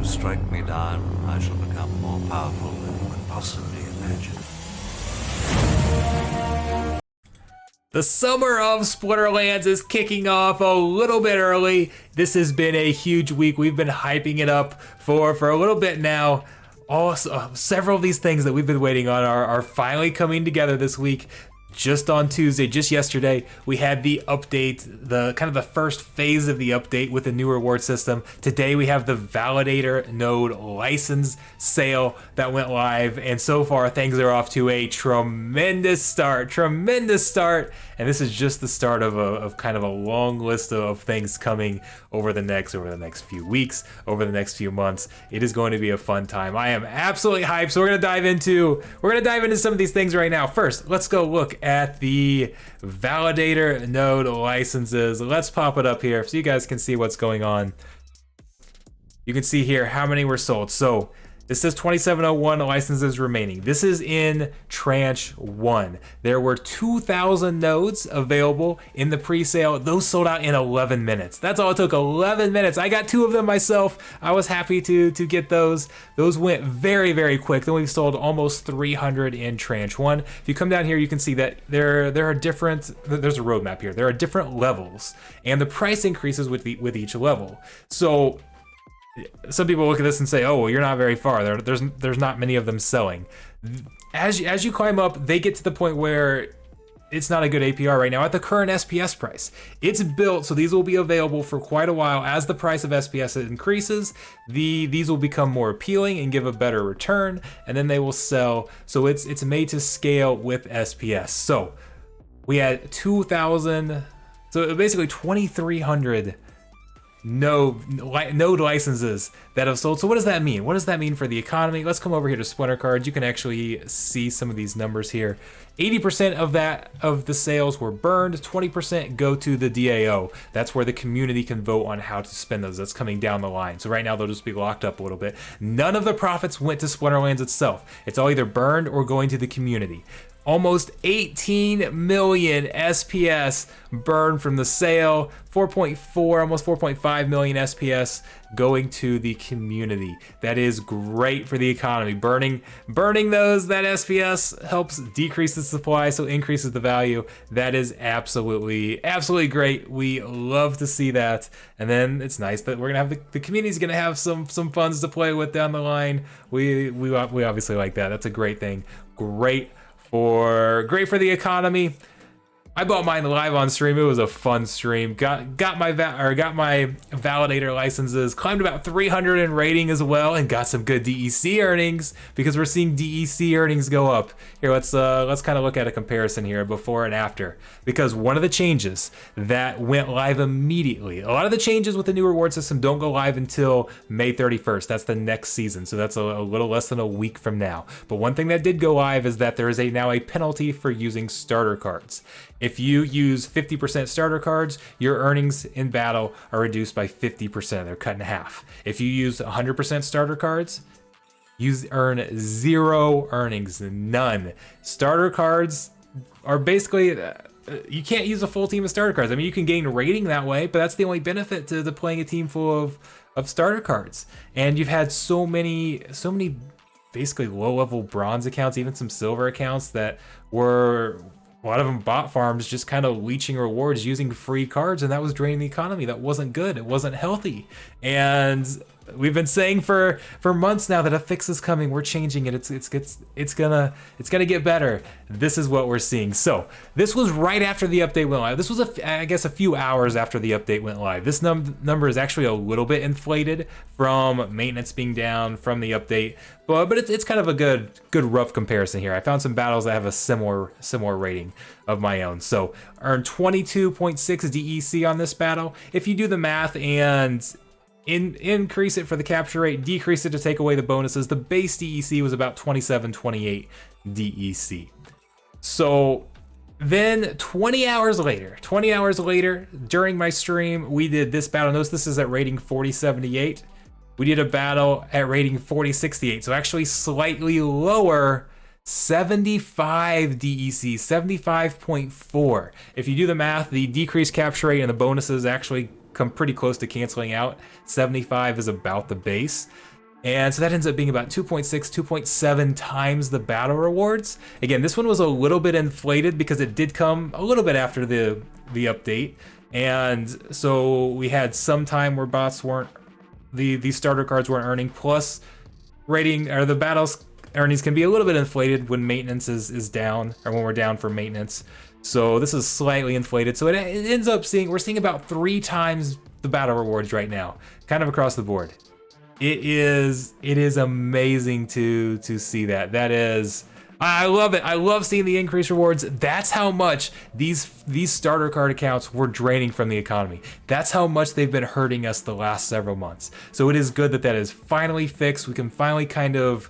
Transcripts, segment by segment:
strike me down, I shall become more powerful than you could possibly imagine. The Summer of Splinterlands is kicking off a little bit early. This has been a huge week. We've been hyping it up for a little bit now. Also, several of these things that we've been waiting on are finally coming together this week. Just on Tuesday, just yesterday, we had the update, the kind of the first phase of the update with the new reward system. Today we have the Validator node license sale that went live, and so far things are off to a tremendous start, and this is just the start of kind of a long list of things coming over the next few weeks, over the next few months. It is going to be a fun time. I am absolutely hyped, so we're gonna dive into some of these things right now. First, let's go look at the Validator node licenses. Let's pop it up here so you guys can see what's going on. You can see here how many were sold. So this says 2701 licenses remaining. This is in tranche 1. There were 2,000 nodes available in the pre-sale. Those sold out in 11 minutes. That's all it took, 11 minutes. I got 2 of them myself. I was happy to get those. Those went very, very quick. Then we've sold almost 300 in tranche 1. If you come down here, you can see that there are different, there's a roadmap here. There are different levels, and the price increases with each level. So some people look at this and say, oh, well, you're not very far. There's not many of them selling. As you climb up, they get to the point where it's not a good APR right now at the current SPS price. It's built so these will be available for quite a while. As the price of SPS increases, these will become more appealing and give a better return, and then they will sell. So it's made to scale with SPS. So we had 2,000, so basically 2,300 node licenses that have sold. So what does that mean? What does that mean for the economy? Let's come over here to Splinter Cards. You can actually see some of these numbers here. 80% of the sales were burned, 20% go to the DAO. That's where the community can vote on how to spend those. That's coming down the line. So right now they'll just be locked up a little bit. None of the profits went to Splinterlands itself. It's all either burned or going to the community. Almost 18 million SPS burned from the sale, 4.4, almost 4.5 million SPS going to the community. That is great for the economy. Burning that SPS helps decrease the supply, so increases the value. That is absolutely great. We love to see that. And then it's nice that we're gonna have the community's gonna have some funds to play with down the line. We obviously like that. That's a great thing. Great for the economy. I bought mine live on stream. It was a fun stream. Got my validator licenses, climbed about 300 in rating as well, and got some good DEC earnings because we're seeing DEC earnings go up. Here, let's kind of look at a comparison here, before and after, because one of the changes that went live immediately. A lot of the changes with the new reward system don't go live until May 31st. That's the next season, so that's a little less than a week from now. But one thing that did go live is that there is now a penalty for using starter cards. If you use 50% starter cards, your earnings in battle are reduced by 50%. They're cut in half. If you use 100% starter cards, you earn 0 earnings, none. Starter cards are basically, you can't use a full team of starter cards. I mean, you can gain rating that way, but that's the only benefit to playing a team full of starter cards. And you've had so many basically low-level bronze accounts, even some silver accounts that were, a lot of them bot farms, just kind of leeching rewards using free cards, and that was draining the economy. That wasn't good. It wasn't healthy. And we've been saying for months now that a fix is coming. We're changing it. It's gonna get better. This is what we're seeing. So this was right after the update went live. This was I guess a few hours after the update went live. This number is actually a little bit inflated from maintenance being down from the update, but it's kind of a good rough comparison here. I found some battles that have a similar rating of my own. So earned 22.6 DEC on this battle. If you do the math and increase it for the capture rate, decrease it to take away the bonuses, the base DEC was about 27, 28 DEC. So then 20 hours later, during my stream, we did this battle. Notice this is at rating 4078. We did a battle at rating 4068, so actually slightly lower, 75 DEC, 75.4. If you do the math, the decreased capture rate and the bonuses actually come pretty close to canceling out. 75 is about the base. And so that ends up being about 2.6, 2.7 times the battle rewards. Again, this one was a little bit inflated because it did come a little bit after the update. And so we had some time where bots weren't, the starter cards weren't earning, plus rating, or the battles earnings can be a little bit inflated when maintenance is down, or when we're down for maintenance. So this is slightly inflated. So it ends up we're seeing about 3 times the battle rewards right now, kind of across the board. It is amazing to see that. That is, I love it. I love seeing the increased rewards. That's how much these starter card accounts were draining from the economy. That's how much they've been hurting us the last several months. So it is good that that is finally fixed. We can finally kind of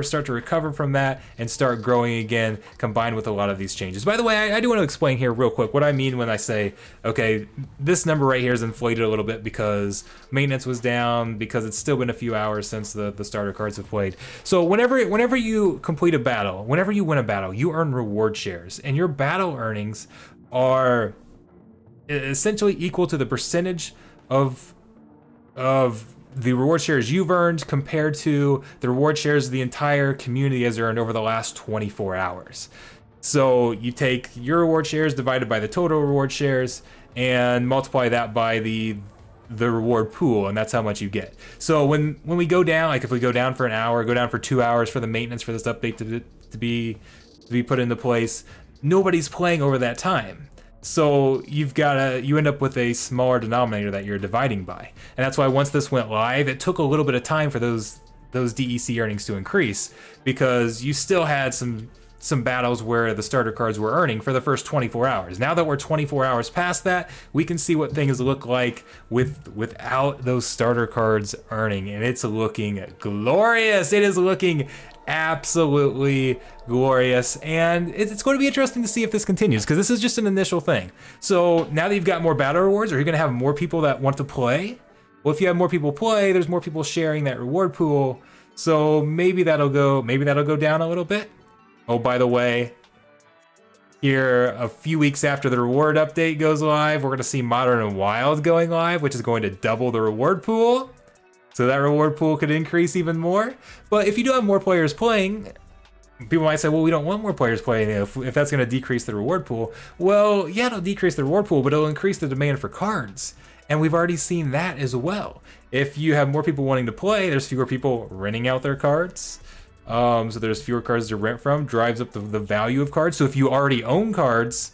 start to recover from that and start growing again, combined with a lot of these changes. By the way, I do want to explain here real quick what I mean when I say, okay, this number right here is inflated a little bit because maintenance was down, because it's still been a few hours since the starter cards have played. So whenever you complete a battle, whenever you win a battle, you earn reward shares, and your battle earnings are essentially equal to the percentage of the reward shares you've earned compared to the reward shares the entire community has earned over the last 24 hours. So you take your reward shares divided by the total reward shares and multiply that by the reward pool, and that's how much you get. So when we go down, like if we go down for an hour, go down for 2 hours for the maintenance for this update to be put into place, nobody's playing over that time. So you end up with a smaller denominator that you're dividing by. And that's why once this went live, it took a little bit of time for those DEC earnings to increase, because you still had some battles where the starter cards were earning for the first 24 hours. Now that we're 24 hours past that, we can see what things look like without those starter cards earning, and it's looking glorious. It is looking absolutely glorious, and it's going to be interesting to see if this continues, because this is just an initial thing. So now that you've got more battle rewards, are you going to have more people that want to play? Well, if you have more people play, there's more people sharing that reward pool, so maybe that'll go down a little bit. Oh, by the way, here a few weeks after the reward update goes live, we're going to see Modern and Wild going live, which is going to double the reward pool. So that reward pool could increase even more. But if you do have more players playing, people might say, well, we don't want more players playing if that's going to decrease the reward pool. Well, yeah, it'll decrease the reward pool, but it'll increase the demand for cards. And we've already seen that as well. If you have more people wanting to play, there's fewer people renting out their cards. So there's fewer cards to rent from, drives up the value of cards. So if you already own cards,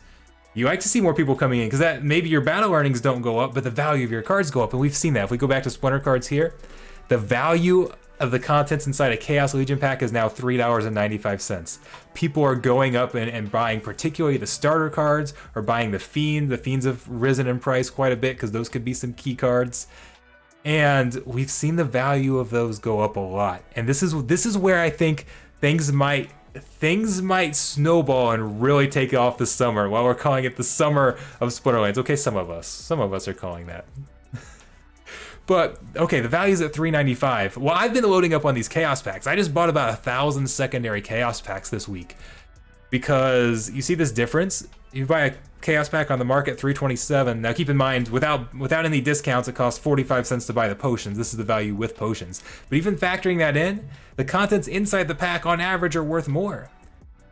you like to see more people coming in, because that maybe your battle earnings don't go up, but the value of your cards go up. And we've seen that. If we go back to Splinter cards here, the value of the contents inside a Chaos Legion pack is now $3.95. People are going up and buying particularly the starter cards, or buying the Fiend. The Fiends have risen in price quite a bit because those could be some key cards. And we've seen the value of those go up a lot. And this is where I think things might snowball and really take off this summer. While we're calling it the Summer of Splinterlands. Okay, some of us are calling that. But okay, the value's at $3.95. Well, I've been loading up on these Chaos packs. I just bought about 1,000 secondary Chaos packs this week, because you see this difference. You buy a Chaos pack on the market, $3.27. Now keep in mind, without any discounts, it costs 45 cents to buy the potions. This is the value with potions. But even factoring that in, the contents inside the pack on average are worth more.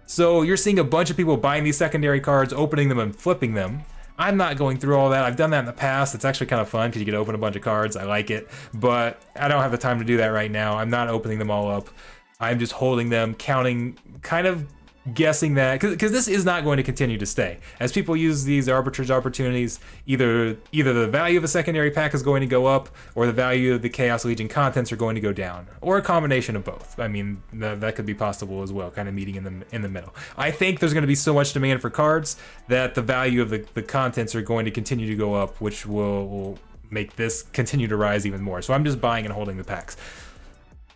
So you're seeing a bunch of people buying these secondary cards, opening them and flipping them. I'm not going through all that. I've done that in the past. It's actually kind of fun because you get to open a bunch of cards. I like it, but I don't have the time to do that right now. I'm not opening them all up. I'm just holding them, counting, kind of guessing that, because this is not going to continue to stay. As people use these arbitrage opportunities, either the value of a secondary pack is going to go up, or the value of the Chaos Legion contents are going to go down, or a combination of both. I mean, that could be possible as well, kind of meeting in the middle. I think there's going to be so much demand for cards that the value of the contents are going to continue to go up, which will make this continue to rise even more. So I'm just buying and holding the packs.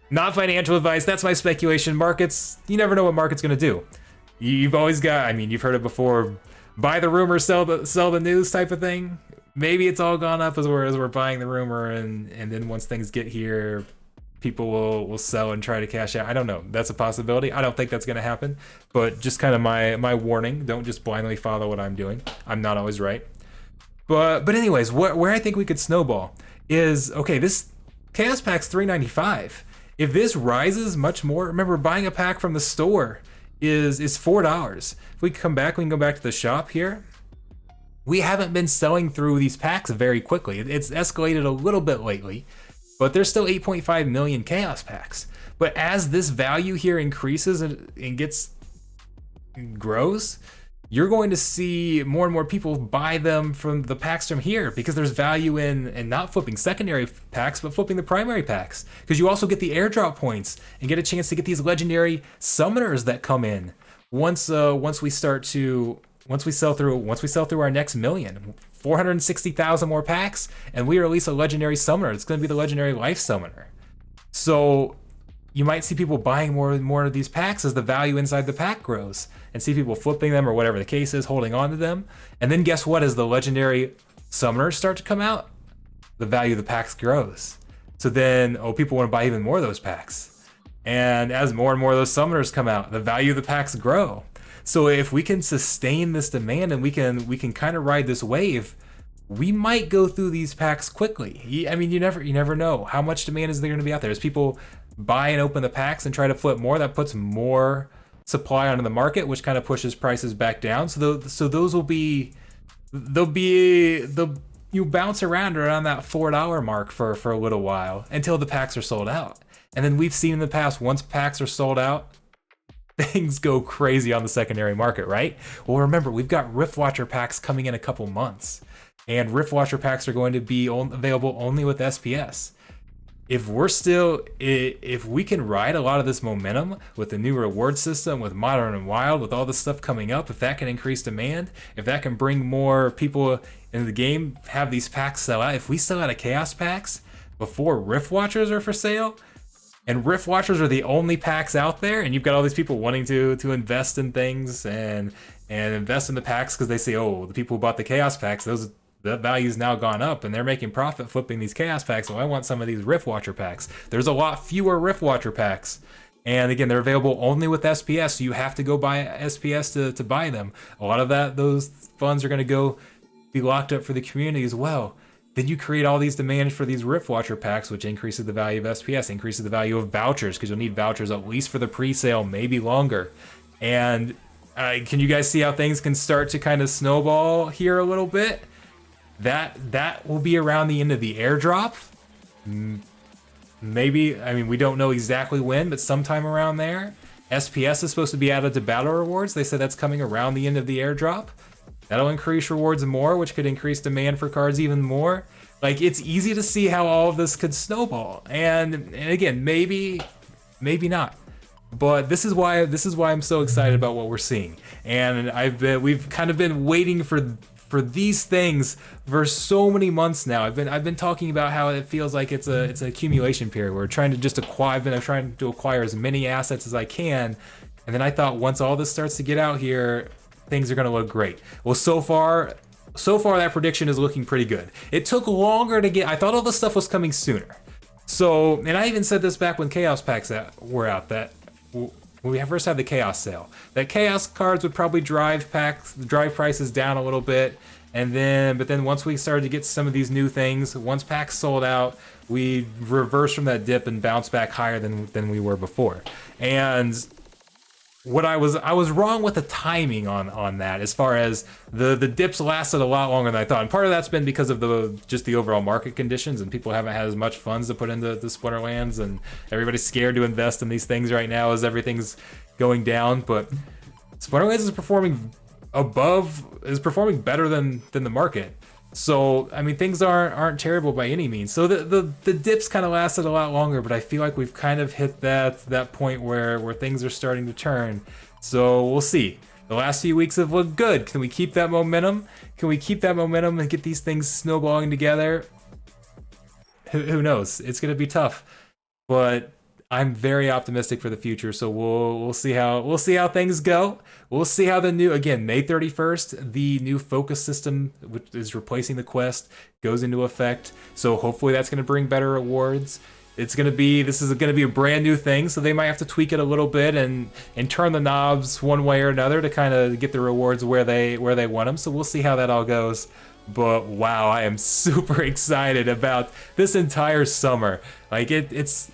Not financial advice, that's my speculation. Markets, you never know what market's gonna do. You've always got, I mean, you've heard it before, buy the rumor, sell the news type of thing. Maybe it's all gone up as we're buying the rumor, and then once things get here, people will sell and try to cash out. I don't know, that's a possibility. I don't think that's gonna happen, but just kind of my warning, don't just blindly follow what I'm doing. I'm not always right. But anyways, where I think we could snowball is, okay, this Chaos Pack's $3.95. If this rises much more, remember buying a pack from the store is $4. If we come back, we can go back to the shop here. We haven't been selling through these packs very quickly. It's escalated a little bit lately, but there's still 8.5 million Chaos Packs. But as this value here increases and grows, you're going to see more and more people buy them from the packs from here, because there's value in not flipping secondary packs, but flipping the primary packs. Because you also get the airdrop points and get a chance to get these legendary summoners that come in once we sell through our next million. 460,000 more packs, and we release a legendary summoner. It's going to be the legendary life summoner. So you might see people buying more and more of these packs as the value inside the pack grows, and see people flipping them, or whatever the case is, holding on to them. And then guess what? As the legendary summoners start to come out, the value of the packs grows. So then, people want to buy even more of those packs. And as more and more of those summoners come out, the value of the packs grow. So if we can sustain this demand and we can kind of ride this wave, we might go through these packs quickly. I mean, you never know how much demand is there going to be out there. As people buy and open the packs and try to flip more, that puts more supply onto the market, which kind of pushes prices back down. So those will be you bounce around that $4 mark for a little while until the packs are sold out. And then we've seen in the past, once packs are sold out, things go crazy on the secondary market, right? Well, remember, we've got Riftwatcher packs coming in a couple months, and Riftwatcher packs are going to be available only with SPS. If we can ride a lot of this momentum with the new reward system, with Modern and Wild, with all this stuff coming up, if that can increase demand, if that can bring more people into the game, have these packs sell out, if we sell out of Chaos Packs before Riftwatchers are for sale, and Riftwatchers are the only packs out there, and you've got all these people wanting to invest in things and invest in the packs because they say, oh, the people who bought the Chaos Packs, that value's now gone up and they're making profit flipping these Chaos Packs, so I want some of these Riftwatcher packs. There's a lot fewer Riftwatcher packs. And again, they're available only with SPS, so you have to go buy SPS to buy them. A lot of those funds are going to be locked up for the community as well. Then you create all these demands for these Riftwatcher packs, which increases the value of SPS, increases the value of vouchers, because you'll need vouchers at least for the pre-sale, maybe longer. And can you guys see how things can start to kind of snowball here a little bit? That will be around the end of the airdrop. Maybe, I mean, we don't know exactly when, but sometime around there. SPS is supposed to be added to battle rewards. They said that's coming around the end of the airdrop. That'll increase rewards more, which could increase demand for cards even more. Like, it's easy to see how all of this could snowball. And again, maybe not. But this is why I'm so excited about what we're seeing. And we've kind of been waiting for these things for so many months now. I've been talking about how it feels like it's an accumulation period. We're trying to acquire as many assets as I can. And then I thought once all this starts to get out here, things are going to look great. Well, so far that prediction is looking pretty good. It took longer to get. I thought all this stuff was coming sooner. So, and I even said this back when Chaos Packs were out, that when we first had the Chaos sale, that Chaos cards would probably drive prices down a little bit. But then once we started to get some of these new things, once packs sold out, we reversed from that dip and bounced back higher than we were before. And I was wrong with the timing on that, as far as the dips lasted a lot longer than I thought. And part of that's been because of the overall market conditions, and people haven't had as much funds to put into the Splinterlands, and everybody's scared to invest in these things right now as everything's going down. But Splinterlands is performing better than the market. So, I mean, things aren't terrible by any means. So the dips kind of lasted a lot longer, but I feel like we've kind of hit that point where things are starting to turn. So we'll see. The last few weeks have looked good. Can we keep that momentum? Can we keep that momentum and get these things snowballing together? Who knows? It's going to be tough, but I'm very optimistic for the future. So we'll see how things go. We'll see how the new, again, May 31st, the new focus system, which is replacing the quest, goes into effect. So hopefully that's going to bring better rewards. This is going to be a brand new thing, so they might have to tweak it a little bit and turn the knobs one way or another to kind of get the rewards where they want them. So we'll see how that all goes. But wow, I am super excited about this entire summer. Like it's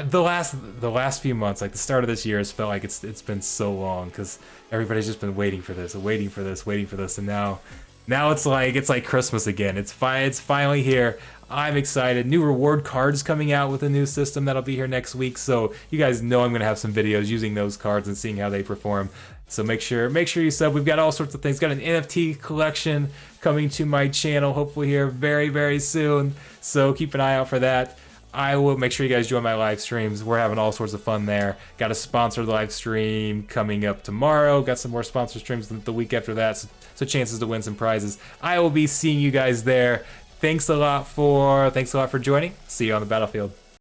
the last few months, like the start of this year, has felt like it's been so long because everybody's just been waiting for this, waiting for this, waiting for this, and now it's like Christmas again. It's finally here. I'm excited. New reward cards coming out with a new system that'll be here next week. So you guys know I'm gonna have some videos using those cards and seeing how they perform. So make sure you sub. We've got all sorts of things. Got an NFT collection coming to my channel, hopefully here very, very soon. So keep an eye out for that. I will make sure you guys join my live streams. We're having all sorts of fun there. Got a sponsored live stream coming up tomorrow. Got some more sponsored streams the week after that. So chances to win some prizes. I will be seeing you guys there. Thanks a lot for joining. See you on the battlefield.